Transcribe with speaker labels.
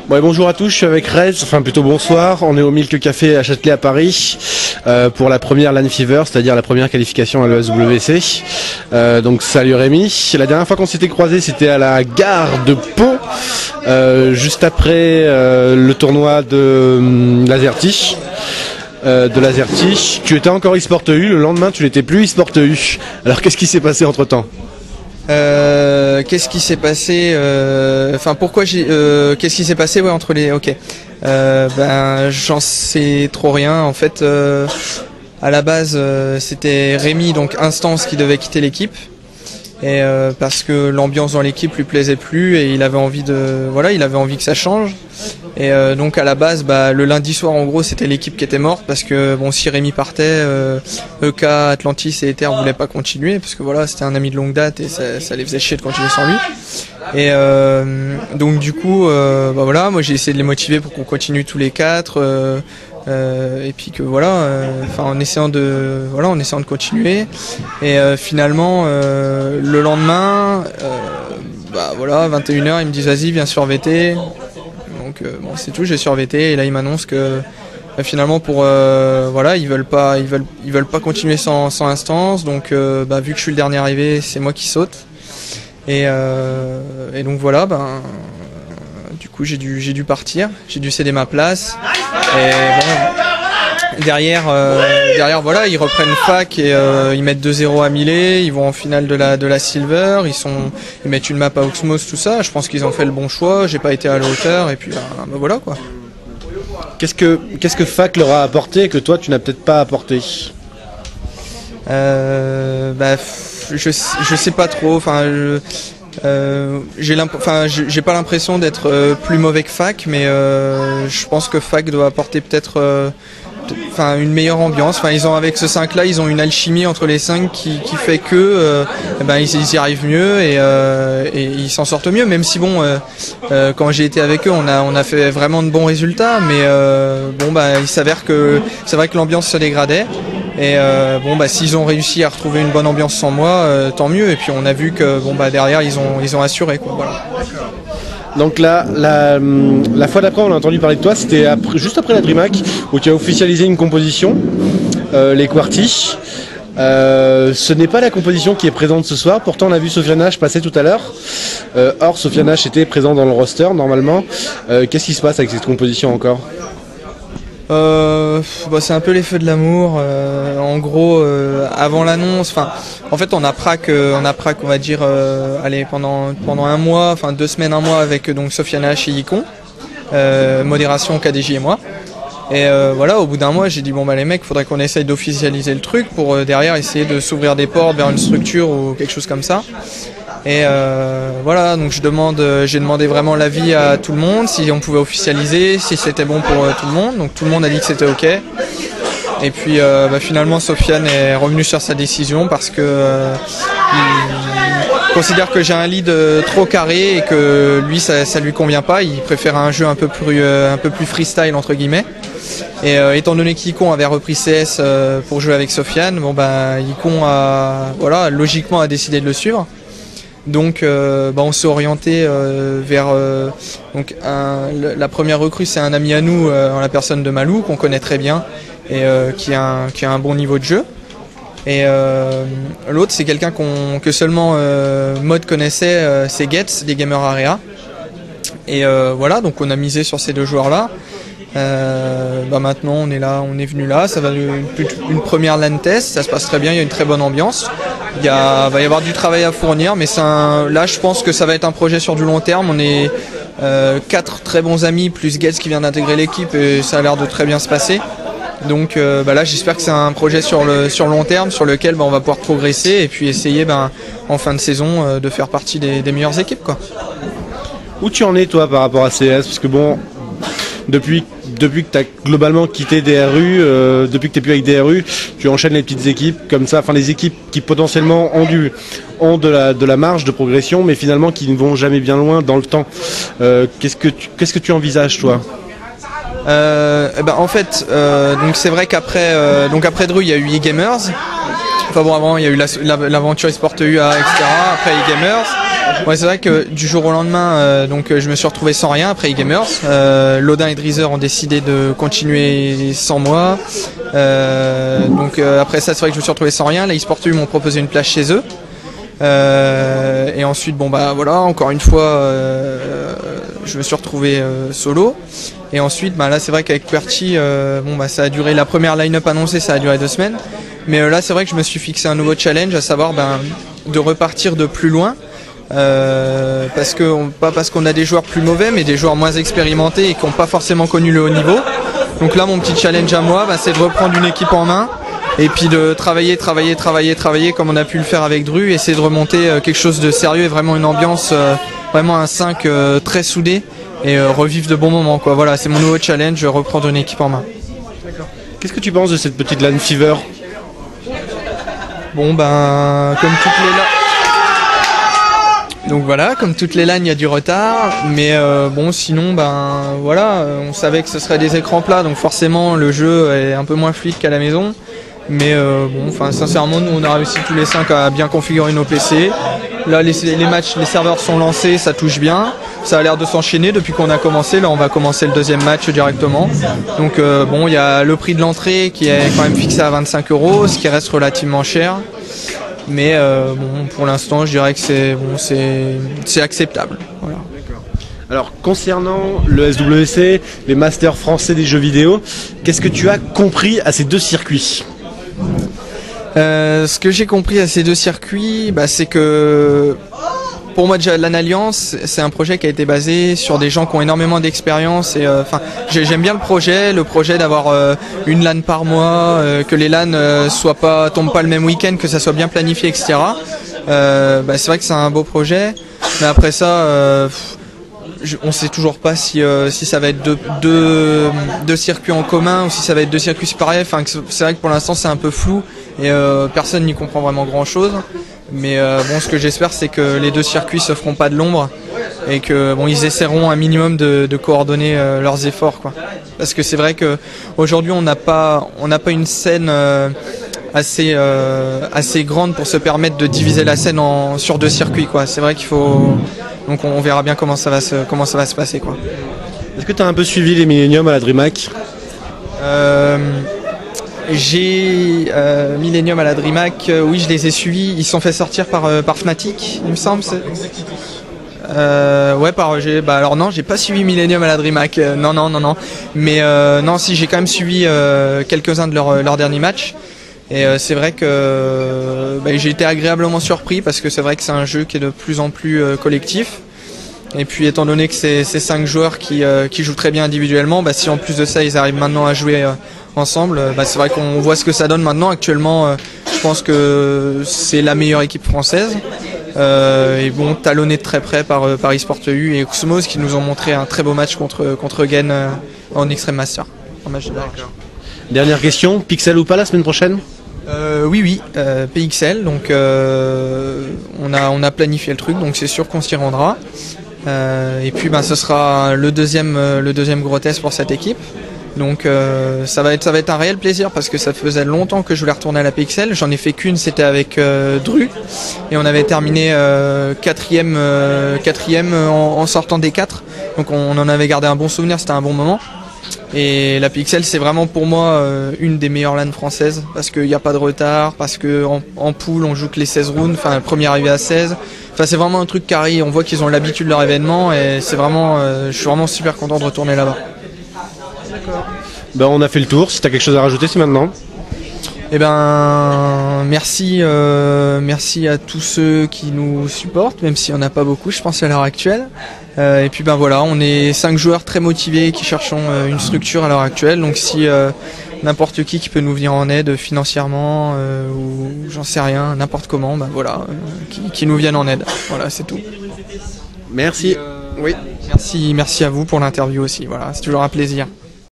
Speaker 1: Bon, bonjour à tous, je suis avec Rez, enfin plutôt bonsoir, on est au Milk Café à Châtelet à Paris pour la première LAN Fever, c'est-à-dire la première qualification à l'ESWC. Donc salut Rémi, la dernière fois qu'on s'était croisés c'était à la gare de Pau, juste après le tournoi de Lasertich. Tu étais encore eSport EU, le lendemain tu n'étais plus eSport EU. Alors qu'est-ce qui s'est passé entre temps?
Speaker 2: Qu'est-ce qui s'est passé Enfin, pourquoi j'ai qu'est-ce qui s'est passé, ouais, entre les. Ok. Ben, j'en sais trop rien. En fait, à la base, c'était Rémi, donc Instance, qui devait quitter l'équipe. Et parce que l'ambiance dans l'équipe lui plaisait plus et il avait envie il avait envie que ça change. Et donc à la base, bah, le lundi soir en gros c'était l'équipe qui était morte parce que bon, si Rémi partait, EK, Atlantis et Ether voulaient pas continuer parce que voilà, c'était un ami de longue date et ça les faisait chier de continuer sans lui. Et donc du coup, bah voilà, moi j'ai essayé de les motiver pour qu'on continue tous les quatre. Et puis que voilà, en essayant de continuer. Et finalement, le lendemain, bah voilà, 21h, ils me disent vas-y, viens sur VT. Donc bon, c'est tout, j'ai sur VT. Et là, ils m'annoncent que finalement pour voilà, ils veulent pas continuer sans Instance. Donc bah, vu que je suis le dernier arrivé, c'est moi qui saute. Et donc voilà, ben. Du coup, j'ai dû partir, j'ai dû céder ma place. Et bon, derrière, voilà, ils reprennent fac et ils mettent 2-0 à Millet, ils vont en finale de la Silver, ils mettent une map à Oxmos, tout ça. Je pense qu'ils ont fait le bon choix, j'ai pas été à la hauteur et puis ben voilà quoi.
Speaker 1: Qu'est-ce que fac leur a apporté que toi tu n'as peut-être pas apporté?
Speaker 2: Bah, je sais pas trop. Enfin, j'ai pas l'impression d'être plus mauvais que fac, mais je pense que fac doit apporter peut-être une meilleure ambiance. Enfin, ils ont, avec ce 5 là, ils ont une alchimie entre les 5 qui fait que ils y arrivent mieux et ils s'en sortent mieux, même si bon, quand j'ai été avec eux, on a fait vraiment de bons résultats, mais bon bah il s'avère que c'est vrai que l'ambiance se dégradait. Et bon bah s'ils ont réussi à retrouver une bonne ambiance sans moi, tant mieux. Et puis on a vu que bon bah derrière ils ont assuré quoi. Voilà.
Speaker 1: Donc là, la fois d'après on a entendu parler de toi, c'était juste après la DreamHack où tu as officialisé une composition, les Quarty. Ce n'est pas la composition qui est présente ce soir, pourtant on a vu Sofiane H passer tout à l'heure. Or Sofiane H était présent dans le roster normalement. Qu'est-ce qui se passe avec cette composition encore?
Speaker 2: Bah, c'est un peu les feux de l'amour. En gros, avant l'annonce, en fait, on a prac, on va dire, allez, pendant un mois, 2 semaines, un mois avec donc Sofiane H et Yikon, modération KDJ et moi. Et voilà, au bout d'un mois, j'ai dit bon bah les mecs, faudrait qu'on essaye d'officialiser le truc pour derrière essayer de s'ouvrir des portes vers une structure ou quelque chose comme ça. Et voilà, donc j'ai demandé vraiment l'avis à tout le monde, si on pouvait officialiser, si c'était bon pour tout le monde. Donc tout le monde a dit que c'était ok. Et puis finalement Sofiane est revenu sur sa décision parce que il considère que j'ai un lead trop carré et que lui ça lui convient pas. Il préfère un jeu un peu plus freestyle entre guillemets. Et étant donné qu'Yikon avait repris CS pour jouer avec Sofiane, bon bah Yikon a logiquement a décidé de le suivre. Donc on s'est orienté vers la première recrue, c'est un ami à nous en la personne de Malou qu'on connaît très bien et qui a un bon niveau de jeu. Et l'autre c'est quelqu'un que seulement Mod connaissait, c'est Getz des Gamers Area. Et voilà, donc on a misé sur ces deux joueurs là. Maintenant on est là, on est venu là, ça va une première LAN test, ça se passe très bien, il y a une très bonne ambiance. Va y avoir du travail à fournir, mais là je pense que ça va être un projet sur du long terme. On est 4 très bons amis plus Getz qui vient d'intégrer l'équipe et ça a l'air de très bien se passer. Donc là j'espère que c'est un projet sur long terme sur lequel on va pouvoir progresser et puis essayer en fin de saison de faire partie des meilleures équipes quoi.
Speaker 1: Où tu en es toi par rapport à CS? Parce que bon, depuis que tu as globalement quitté DRU, depuis que tu n'es plus avec DRU, tu enchaînes les petites équipes comme ça, les équipes qui potentiellement ont de la marge de progression, mais finalement qui ne vont jamais bien loin dans le temps. Qu'est-ce que tu envisages toi?
Speaker 2: En fait, donc c'est vrai qu'après après Dru, il y a eu eGamers. Avant, il y a eu l'aventure eSport UA, etc. Après eGamers. Ouais, c'est vrai que du jour au lendemain, je me suis retrouvé sans rien après eGamers. Lodin et Dreezer ont décidé de continuer sans moi. Après ça, c'est vrai que je me suis retrouvé sans rien. Là, eSport EU m'ont proposé une place chez eux. Et ensuite, voilà, encore une fois, je me suis retrouvé solo. Et ensuite, là, c'est vrai qu'avec QWERTY, ça a duré, la première line-up annoncée, ça a duré 2 semaines. Mais là, c'est vrai que je me suis fixé un nouveau challenge, à savoir de repartir de plus loin. Pas parce qu'on a des joueurs plus mauvais, mais des joueurs moins expérimentés et qui n'ont pas forcément connu le haut niveau. Donc là, mon petit challenge à moi, c'est de reprendre une équipe en main et puis de travailler comme on a pu le faire avec Dru, essayer de remonter quelque chose de sérieux et vraiment une ambiance, vraiment un 5 très soudé et revivre de bons moments, quoi. Voilà, c'est mon nouveau challenge, reprendre une équipe en main.
Speaker 1: Qu'est-ce que tu penses de cette petite LAN Fever?
Speaker 2: Bon, comme toutes les LAN... Donc voilà, comme toutes les LAN, il y a du retard, mais sinon, voilà, on savait que ce serait des écrans plats, donc forcément le jeu est un peu moins fluide qu'à la maison. Mais sincèrement, nous on a réussi tous les 5 à bien configurer nos PC. Là, les serveurs sont lancés, ça touche bien. Ça a l'air de s'enchaîner depuis qu'on a commencé. Là, on va commencer le deuxième match directement. Donc il y a le prix de l'entrée qui est quand même fixé à 25 €, ce qui reste relativement cher. Mais pour l'instant, je dirais que c'est acceptable. Voilà.
Speaker 1: Alors, concernant le SWC, les masters français des jeux vidéo, qu'est-ce que tu as compris à ces 2 circuits?
Speaker 2: Ce que j'ai compris à ces 2 circuits, c'est que pour moi déjà LAN Alliance, c'est un projet qui a été basé sur des gens qui ont énormément d'expérience et j'aime bien le projet d'avoir une LAN par mois, que les LAN tombent pas le même week-end, que ça soit bien planifié, etc. C'est vrai que c'est un beau projet, mais après ça, on sait toujours pas si ça va être deux circuits en commun ou si ça va être 2 circuits séparés. C'est vrai que pour l'instant c'est un peu flou et personne n'y comprend vraiment grand chose. Mais ce que j'espère, c'est que les 2 circuits se feront pas de l'ombre et que ils essaieront un minimum de coordonner leurs efforts, quoi. Parce que c'est vrai que aujourd'hui on n'a pas une scène assez grande pour se permettre de diviser la scène sur 2 circuits, quoi. C'est vrai qu'il faut... Donc on verra bien comment ça va se passer, quoi.
Speaker 1: Est-ce que tu as un peu suivi les Millennium à la DreamHack?
Speaker 2: J'ai Millennium à la DreamHack, oui, je les ai suivis. Ils se sont fait sortir par Fnatic, il me semble. Alors non, j'ai pas suivi Millennium à la DreamHack. Non. Mais si, j'ai quand même suivi quelques-uns de leurs derniers matchs. Et c'est vrai que j'ai été agréablement surpris parce que c'est vrai que c'est un jeu qui est de plus en plus collectif. Et puis étant donné que c'est 5 joueurs qui jouent très bien individuellement, si en plus de ça ils arrivent maintenant à jouer ensemble, c'est vrai qu'on voit ce que ça donne maintenant. Actuellement, je pense que c'est la meilleure équipe française. Talonné de très près par eSport EU et Cosmos qui nous ont montré un très beau match contre Gen en Extreme Master. En match de barrage.
Speaker 1: Dernière question, Pixel ou pas la semaine prochaine?
Speaker 2: Oui, PXL, donc on a planifié le truc, donc c'est sûr qu'on s'y rendra. Et puis ce sera le deuxième gros test pour cette équipe. Donc ça va être un réel plaisir parce que ça faisait longtemps que je voulais retourner à la PXL. J'en ai fait qu'une, c'était avec Dru, et on avait terminé quatrième en sortant des 4. Donc on en avait gardé un bon souvenir, c'était un bon moment. Et la PXL, c'est vraiment pour moi une des meilleures LAN françaises parce qu'il n'y a pas de retard, parce que en pool on joue que les 16 rounds, le premier arrivé à 16. C'est vraiment un truc carré, on voit qu'ils ont l'habitude de leur événement et c'est vraiment, je suis vraiment super content de retourner là-bas.
Speaker 1: On a fait le tour, si tu as quelque chose à rajouter, c'est maintenant.
Speaker 2: Merci à tous ceux qui nous supportent, même s'il n'y en a pas beaucoup, je pense, à l'heure actuelle. Et puis voilà, on est 5 joueurs très motivés qui cherchons une structure à l'heure actuelle. Donc si n'importe qui peut nous venir en aide financièrement ou j'en sais rien, n'importe comment, qui nous vienne en aide. Voilà, c'est tout.
Speaker 1: Merci.
Speaker 2: Oui. Merci à vous pour l'interview aussi. Voilà, c'est toujours un plaisir.